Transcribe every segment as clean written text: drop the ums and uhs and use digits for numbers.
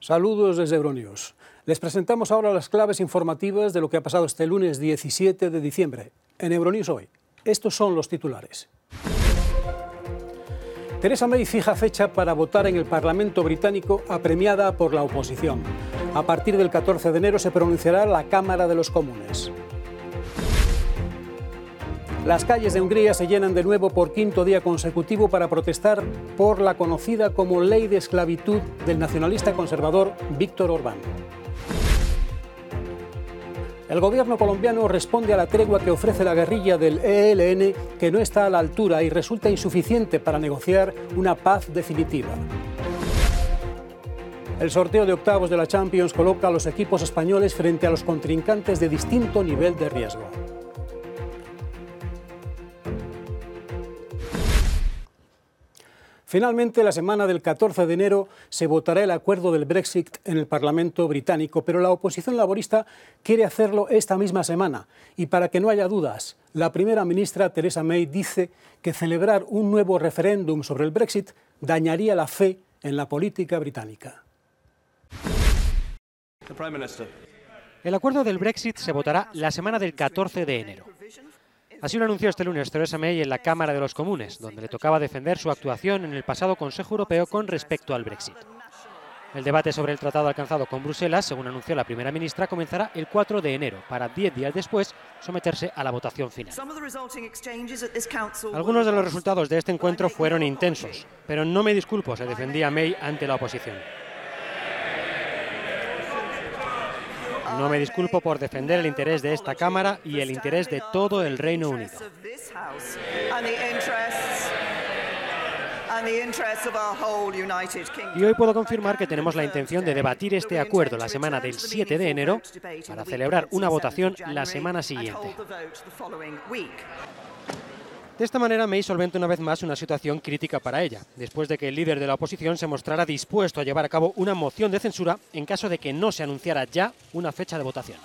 Saludos desde Euronews. Les presentamos ahora las claves informativas de lo que ha pasado este lunes 17 de diciembre. En Euronews hoy, estos son los titulares. Theresa May fija fecha para votar en el Parlamento británico apremiada por la oposición. A partir del 14 de enero se pronunciará la Cámara de los Comunes. Las calles de Hungría se llenan de nuevo por quinto día consecutivo para protestar por la conocida como ley de esclavitud del nacionalista conservador Víctor Orbán. El gobierno colombiano responde a la tregua que ofrece la guerrilla del ELN, que no está a la altura y resulta insuficiente para negociar una paz definitiva. El sorteo de octavos de la Champions coloca a los equipos españoles frente a los contrincantes de distinto nivel de riesgo. Finalmente, la semana del 14 de enero se votará el acuerdo del Brexit en el Parlamento británico, pero la oposición laborista quiere hacerlo esta misma semana. Y para que no haya dudas, la primera ministra Theresa May dice que celebrar un nuevo referéndum sobre el Brexit dañaría la fe en la política británica. El acuerdo del Brexit se votará la semana del 14 de enero. Así lo anunció este lunes Theresa May en la Cámara de los Comunes, donde le tocaba defender su actuación en el pasado Consejo Europeo con respecto al Brexit. El debate sobre el tratado alcanzado con Bruselas, según anunció la primera ministra, comenzará el 4 de enero, para 10 días después someterse a la votación final. Algunos de los resultados de este encuentro fueron intensos, pero no me disculpo, se defendía May ante la oposición. No me disculpo por defender el interés de esta Cámara y el interés de todo el Reino Unido. Y hoy puedo confirmar que tenemos la intención de debatir este acuerdo la semana del 7 de enero para celebrar una votación la semana siguiente. De esta manera, May solventa una vez más una situación crítica para ella, después de que el líder de la oposición se mostrara dispuesto a llevar a cabo una moción de censura en caso de que no se anunciara ya una fecha de votación.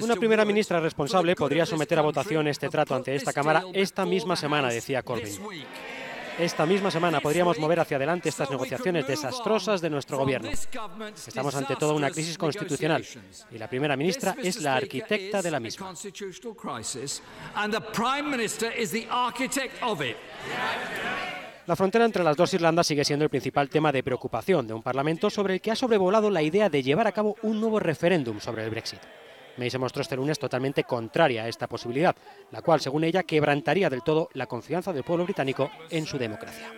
Una primera ministra responsable podría someter a votación este trato ante esta Cámara esta misma semana, decía Corbyn. Esta misma semana podríamos mover hacia adelante estas negociaciones desastrosas de nuestro gobierno. Estamos ante toda una crisis constitucional y la primera ministra es la arquitecta de la misma. La frontera entre las dos Irlandas sigue siendo el principal tema de preocupación de un Parlamento sobre el que ha sobrevolado la idea de llevar a cabo un nuevo referéndum sobre el Brexit. May se mostró este lunes totalmente contraria a esta posibilidad, la cual, según ella, quebrantaría del todo la confianza del pueblo británico en su democracia.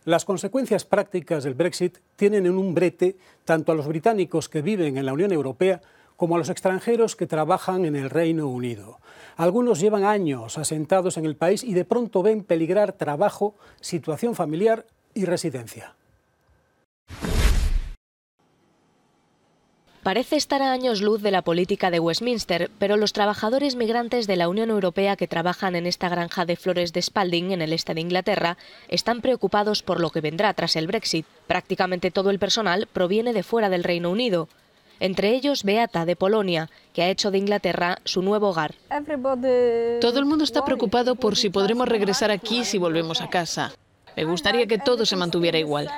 Las consecuencias prácticas del Brexit tienen en un brete tanto a los británicos que viven en la Unión Europea como a los extranjeros que trabajan en el Reino Unido. Algunos llevan años asentados en el país y de pronto ven peligrar trabajo, situación familiar y residencia. Parece estar a años luz de la política de Westminster, pero los trabajadores migrantes de la Unión Europea que trabajan en esta granja de flores de Spalding, en el este de Inglaterra, están preocupados por lo que vendrá tras el Brexit. Prácticamente todo el personal proviene de fuera del Reino Unido. Entre ellos, Beata, de Polonia, que ha hecho de Inglaterra su nuevo hogar. Todo el mundo está preocupado por si podremos regresar aquí si volvemos a casa. Me gustaría que todo se mantuviera igual.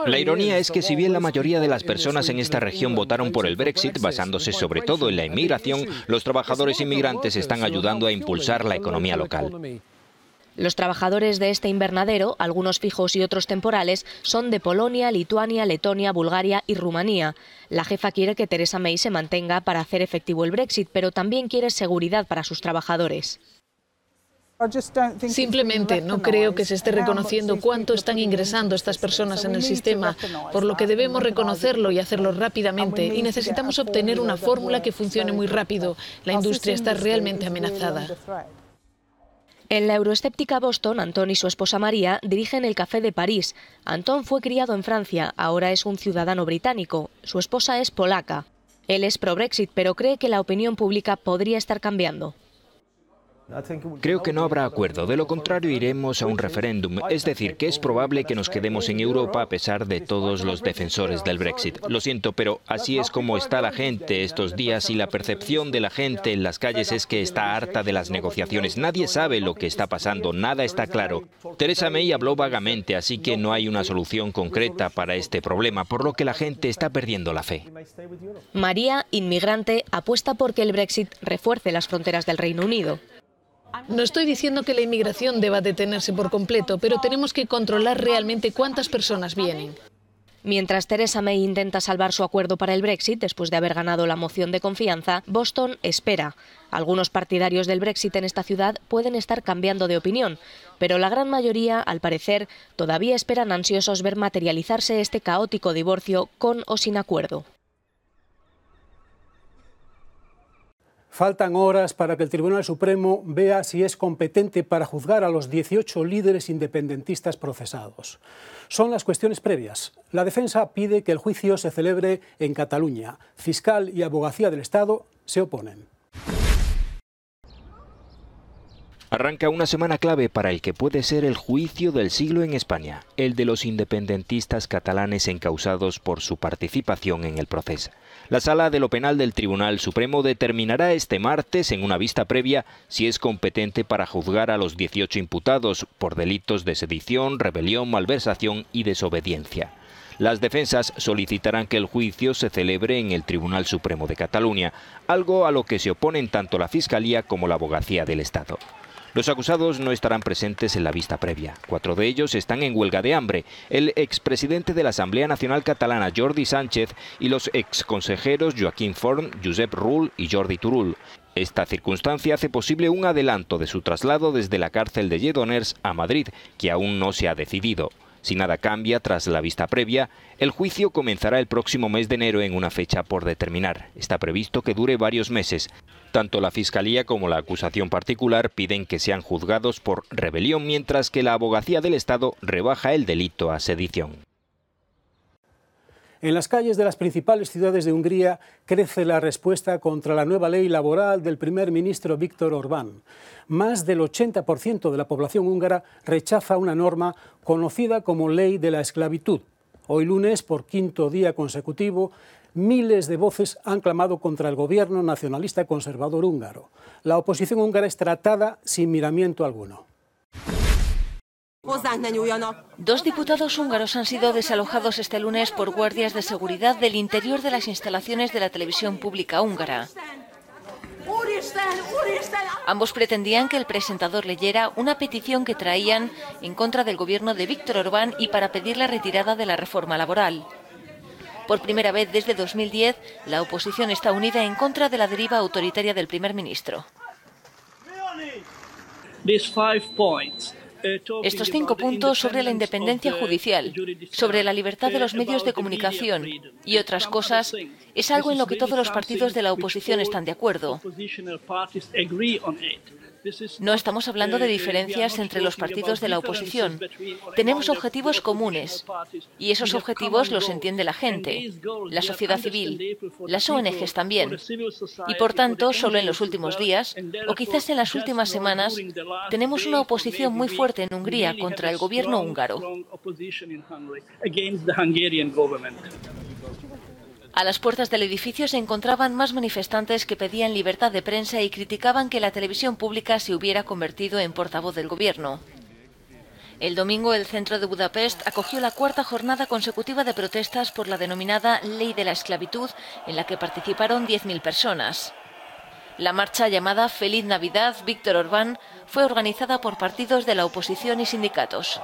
La ironía es que si bien la mayoría de las personas en esta región votaron por el Brexit, basándose sobre todo en la inmigración, los trabajadores inmigrantes están ayudando a impulsar la economía local. Los trabajadores de este invernadero, algunos fijos y otros temporales, son de Polonia, Lituania, Letonia, Bulgaria y Rumanía. La jefa quiere que Theresa May se mantenga para hacer efectivo el Brexit, pero también quiere seguridad para sus trabajadores. Simplemente no creo que se esté reconociendo cuánto están ingresando estas personas en el sistema, por lo que debemos reconocerlo y hacerlo rápidamente, y necesitamos obtener una fórmula que funcione muy rápido. La industria está realmente amenazada. En la euroescéptica Boston, Antón y su esposa María dirigen el Café de París. Antón fue criado en Francia, ahora es un ciudadano británico. Su esposa es polaca. Él es pro-Brexit, pero cree que la opinión pública podría estar cambiando. Creo que no habrá acuerdo, de lo contrario iremos a un referéndum. Es decir, que es probable que nos quedemos en Europa a pesar de todos los defensores del Brexit. Lo siento, pero así es como está la gente estos días y la percepción de la gente en las calles es que está harta de las negociaciones. Nadie sabe lo que está pasando, nada está claro. Theresa May habló vagamente, así que no hay una solución concreta para este problema, por lo que la gente está perdiendo la fe. María, inmigrante, apuesta por que el Brexit refuerce las fronteras del Reino Unido. No estoy diciendo que la inmigración deba detenerse por completo, pero tenemos que controlar realmente cuántas personas vienen. Mientras Theresa May intenta salvar su acuerdo para el Brexit después de haber ganado la moción de confianza, Boston espera. Algunos partidarios del Brexit en esta ciudad pueden estar cambiando de opinión, pero la gran mayoría, al parecer, todavía esperan ansiosos ver materializarse este caótico divorcio con o sin acuerdo. Faltan horas para que el Tribunal Supremo vea si es competente para juzgar a los 18 líderes independentistas procesados. Son las cuestiones previas. La defensa pide que el juicio se celebre en Cataluña. Fiscal y Abogacía del Estado se oponen. Arranca una semana clave para el que puede ser el juicio del siglo en España, el de los independentistas catalanes encausados por su participación en el proceso. La Sala de lo Penal del Tribunal Supremo determinará este martes, en una vista previa, si es competente para juzgar a los 18 imputados por delitos de sedición, rebelión, malversación y desobediencia. Las defensas solicitarán que el juicio se celebre en el Tribunal Supremo de Cataluña, algo a lo que se oponen tanto la Fiscalía como la Abogacía del Estado. Los acusados no estarán presentes en la vista previa. 4 de ellos están en huelga de hambre: el expresidente de la Asamblea Nacional Catalana, Jordi Sánchez, y los exconsejeros Joaquín Forn, Josep Rull y Jordi Turull. Esta circunstancia hace posible un adelanto de su traslado desde la cárcel de Lledoners a Madrid, que aún no se ha decidido. Si nada cambia tras la vista previa, el juicio comenzará el próximo mes de enero en una fecha por determinar. Está previsto que dure varios meses. Tanto la Fiscalía como la acusación particular piden que sean juzgados por rebelión, mientras que la Abogacía del Estado rebaja el delito a sedición. En las calles de las principales ciudades de Hungría crece la respuesta contra la nueva ley laboral del primer ministro Viktor Orbán. Más del 80% de la población húngara rechaza una norma conocida como Ley de la Esclavitud. Hoy lunes, por 5º día consecutivo, miles de voces han clamado contra el gobierno nacionalista conservador húngaro. La oposición húngara es tratada sin miramiento alguno. 2 diputados húngaros han sido desalojados este lunes por guardias de seguridad del interior de las instalaciones de la televisión pública húngara. Ambos pretendían que el presentador leyera una petición que traían en contra del gobierno de Viktor Orbán y para pedir la retirada de la reforma laboral. Por primera vez desde 2010, la oposición está unida en contra de la deriva autoritaria del primer ministro. Estos 5 puntos sobre la independencia judicial, sobre la libertad de los medios de comunicación y otras cosas, es algo en lo que todos los partidos de la oposición están de acuerdo. No estamos hablando de diferencias entre los partidos de la oposición. Tenemos objetivos comunes y esos objetivos los entiende la gente, la sociedad civil, las ONGs también. Y por tanto, solo en los últimos días, o quizás en las últimas semanas, tenemos una oposición muy fuerte en Hungría contra el gobierno húngaro. A las puertas del edificio se encontraban más manifestantes que pedían libertad de prensa y criticaban que la televisión pública se hubiera convertido en portavoz del gobierno. El domingo, el centro de Budapest acogió la 4ª jornada consecutiva de protestas por la denominada Ley de la Esclavitud, en la que participaron 10.000 personas. La marcha, llamada Feliz Navidad, Viktor Orbán, fue organizada por partidos de la oposición y sindicatos.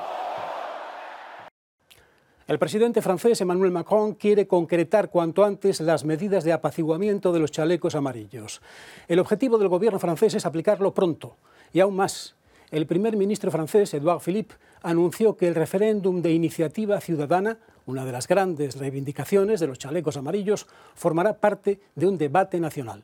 El presidente francés Emmanuel Macron quiere concretar cuanto antes las medidas de apaciguamiento de los chalecos amarillos. El objetivo del gobierno francés es aplicarlo pronto y aún más. El primer ministro francés, Édouard Philippe, anunció que el referéndum de iniciativa ciudadana, una de las grandes reivindicaciones de los chalecos amarillos, formará parte de un debate nacional.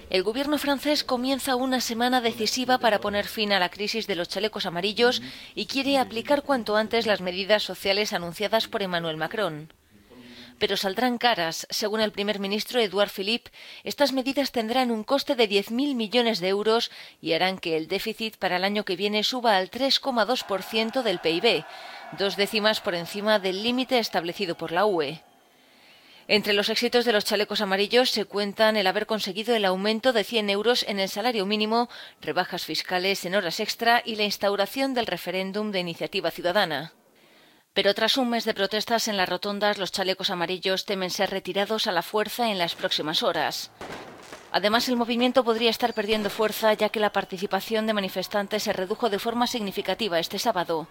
El gobierno francés comienza una semana decisiva para poner fin a la crisis de los chalecos amarillos y quiere aplicar cuanto antes las medidas sociales anunciadas por Emmanuel Macron. pero saldrán caras. Según el primer ministro Édouard Philippe, estas medidas tendrán un coste de 10.000 millones de euros y harán que el déficit para el año que viene suba al 3,2% del PIB, 2 décimas por encima del límite establecido por la UE. Entre los éxitos de los chalecos amarillos se cuentan el haber conseguido el aumento de 100 euros en el salario mínimo, rebajas fiscales en horas extra y la instauración del referéndum de iniciativa ciudadana. Pero tras un mes de protestas en las rotondas, los chalecos amarillos temen ser retirados a la fuerza en las próximas horas. Además, el movimiento podría estar perdiendo fuerza ya que la participación de manifestantes se redujo de forma significativa este sábado.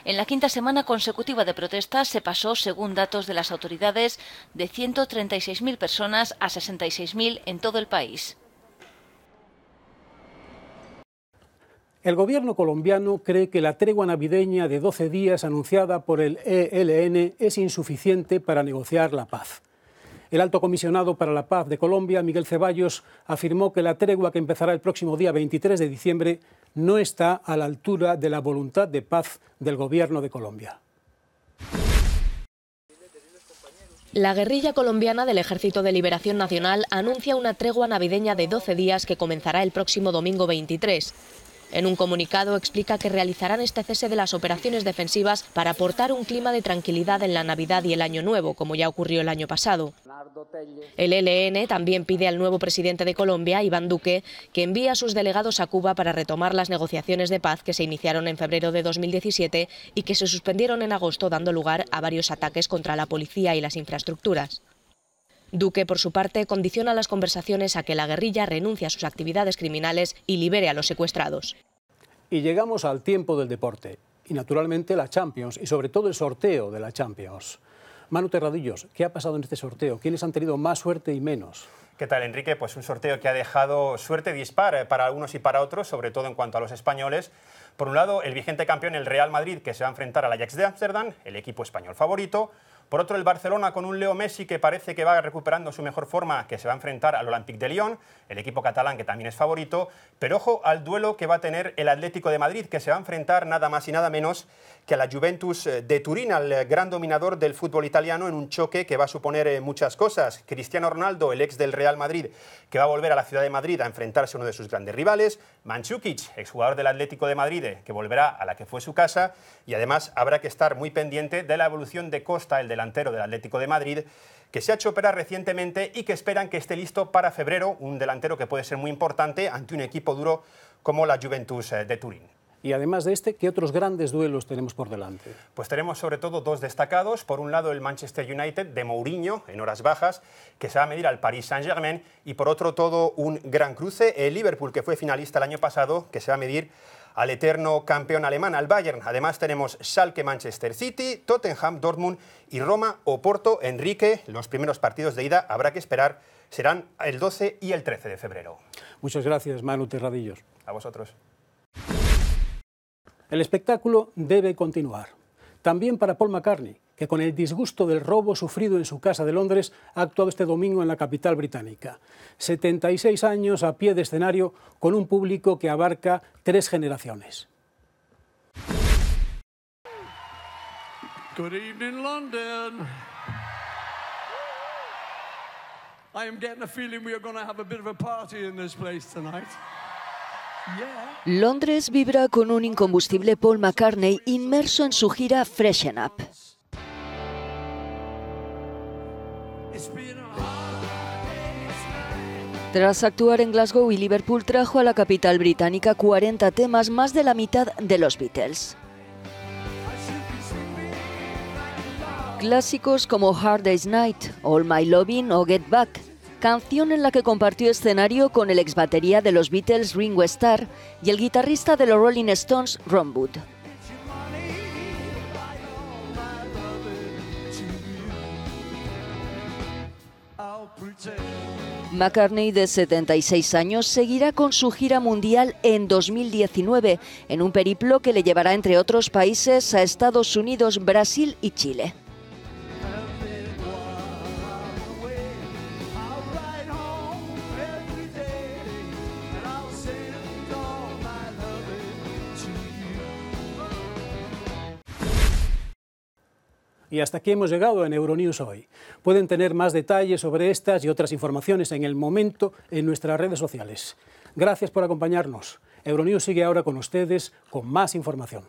En la quinta semana consecutiva de protestas se pasó, según datos de las autoridades, de 136.000 personas a 66.000 en todo el país. El gobierno colombiano cree que la tregua navideña de 12 días anunciada por el ELN es insuficiente para negociar la paz. El alto comisionado para la paz de Colombia, Miguel Ceballos, afirmó que la tregua que empezará el próximo día 23 de diciembre no está a la altura de la voluntad de paz del gobierno de Colombia. La guerrilla colombiana del Ejército de Liberación Nacional anuncia una tregua navideña de 12 días que comenzará el próximo domingo 23. En un comunicado explica que realizarán este cese de las operaciones defensivas para aportar un clima de tranquilidad en la Navidad y el Año Nuevo, como ya ocurrió el año pasado. El ELN también pide al nuevo presidente de Colombia, Iván Duque, que envíe a sus delegados a Cuba para retomar las negociaciones de paz que se iniciaron en febrero de 2017 y que se suspendieron en agosto, dando lugar a varios ataques contra la policía y las infraestructuras. Duque, por su parte, condiciona las conversaciones a que la guerrilla renuncie a sus actividades criminales y libere a los secuestrados. Y llegamos al tiempo del deporte, y naturalmente la Champions, y sobre todo el sorteo de la Champions. Manu Terradillos, ¿qué ha pasado en este sorteo? ¿Quiénes han tenido más suerte y menos? ¿Qué tal, Enrique? Pues un sorteo que ha dejado suerte dispar para unos y para otros, sobre todo en cuanto a los españoles. Por un lado, el vigente campeón, el Real Madrid, que se va a enfrentar al Ajax de Ámsterdam, el equipo español favorito. Por otro, el Barcelona con un Leo Messi que parece que va recuperando su mejor forma, que se va a enfrentar al Olympique de Lyon, el equipo catalán que también es favorito. Pero ojo al duelo que va a tener el Atlético de Madrid, que se va a enfrentar nada más y nada menos que a la Juventus de Turín, al gran dominador del fútbol italiano, en un choque que va a suponer muchas cosas. Cristiano Ronaldo, el ex del Real Madrid, que va a volver a la ciudad de Madrid a enfrentarse a uno de sus grandes rivales. Mandžukić, exjugador del Atlético de Madrid, que volverá a la que fue su casa. Y además habrá que estar muy pendiente de la evolución de Costa, el delantero del Atlético de Madrid, que se ha hecho operar recientemente y que esperan que esté listo para febrero, un delantero que puede ser muy importante ante un equipo duro como la Juventus de Turín. Y además de este, ¿qué otros grandes duelos tenemos por delante? Pues tenemos sobre todo dos destacados. Por un lado, el Manchester United de Mourinho, en horas bajas, que se va a medir al Paris Saint-Germain. Y por otro, todo un gran cruce, el Liverpool, que fue finalista el año pasado, que se va a medir al eterno campeón alemán, al Bayern. Además tenemos Schalke, Manchester City, Tottenham, Dortmund y Roma, Oporto. Enrique, los primeros partidos de ida habrá que esperar, serán el 12 y el 13 de febrero. Muchas gracias, Manu Terradillos. A vosotros. El espectáculo debe continuar. También para Paul McCartney, que con el disgusto del robo sufrido en su casa de Londres ha actuado este domingo en la capital británica. 76 años a pie de escenario con un público que abarca 3 generaciones. Good evening, London. I am getting a feeling we are going to have a bit of a party in this place tonight. Londres vibra con un incombustible Paul McCartney inmerso en su gira Freshen Up. Tras actuar en Glasgow y Liverpool, trajo a la capital británica 40 temas, más de la mitad de los Beatles. Clásicos como Hard Day's Night, All My Lovin' o Get Back, canción en la que compartió escenario con el ex batería de los Beatles Ringo Starr y el guitarrista de los Rolling Stones Ron Wood. McCartney, de 76 años, seguirá con su gira mundial en 2019, en un periplo que le llevará, entre otros países, a Estados Unidos, Brasil y Chile. Y hasta aquí hemos llegado en Euronews hoy. Pueden tener más detalles sobre estas y otras informaciones en el momento en nuestras redes sociales. Gracias por acompañarnos. Euronews sigue ahora con ustedes con más información.